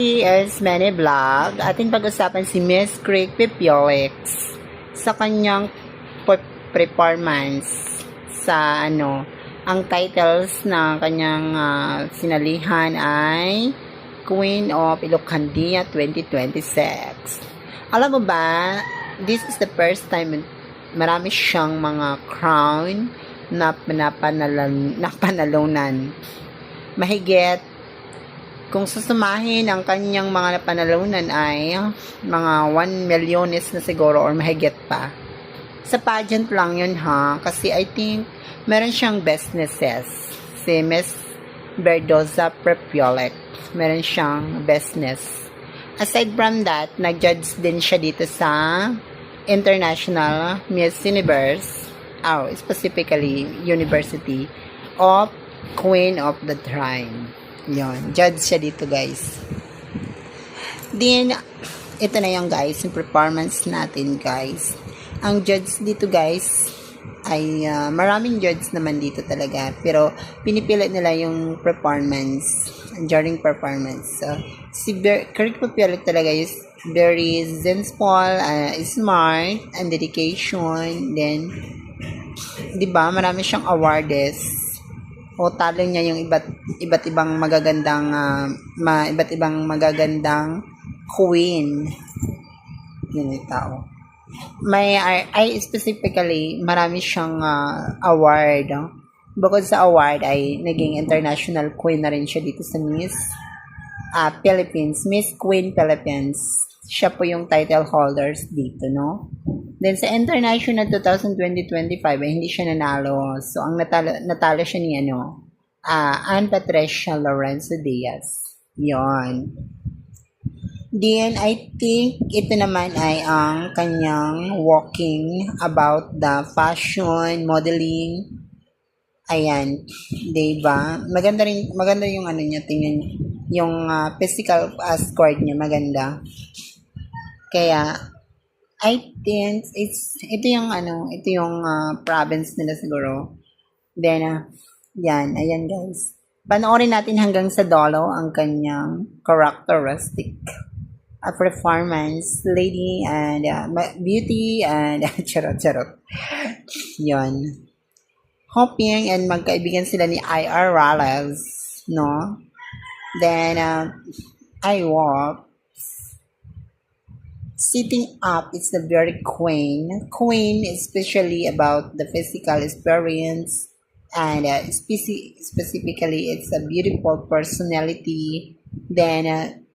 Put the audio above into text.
Is Many Vlog. Ating pag-usapan si Miss Craig Pipiolex sa kanyang performance sa ang titles na kanyang sinalihan ay Queen of Ilocandia 2026. Alam mo ba, this is the first time marami siyang mga crown na napanalunan. Mahigit kung susumahin ang kanyang mga napanalunan ay mga 1 milliones na siguro or mahigit pa. Sa pageant lang yun kasi I think meron siyang businesses. Si Miss Berdoza Prepiolet, meron siyang business. Aside from that, nag-judge din siya dito sa International Miss Universe, specifically University of Queen of the Time. Yon, judge siya dito, guys. Then, ito na yung guys, yung performance natin, guys. Ang judge dito, guys, ay maraming judge naman dito talaga. Pero, pinipili nila yung performance, during performance. So, si Craig Pipiolex talaga is very sensible, smart, and dedication. Then, di ba, marami siyang awards. O talo niya yung iba't ibang magagandang queen. Yun yung tao. I specifically marami siyang award. Bukod sa award ay naging international queen na rin siya dito sa Miss Philippines, Miss Queen Philippines. Siya po yung title holders dito, no? Then sa International 2020-25 ay hindi siya nanalo. So ang natalo siya ni Ann Patricia Lorenzo Diaz. Yon. Then I think ito naman ay ang kanyang walking about the fashion, modeling. Ayan, 'di ba? Maganda yung niya, tingnan yung physical score niya maganda. Kaya I think ito yung province nila siguro. Then ayan guys. Panoorin natin hanggang sa dulo ang kanyang characteristic performance, lady and beauty and charot. Yan. Hoping and magkaibigan sila ni I.R. Rales, no? Then I walk. Sitting up is the very queen. Queen, especially about the physical experience, and specifically, it's a beautiful personality. Then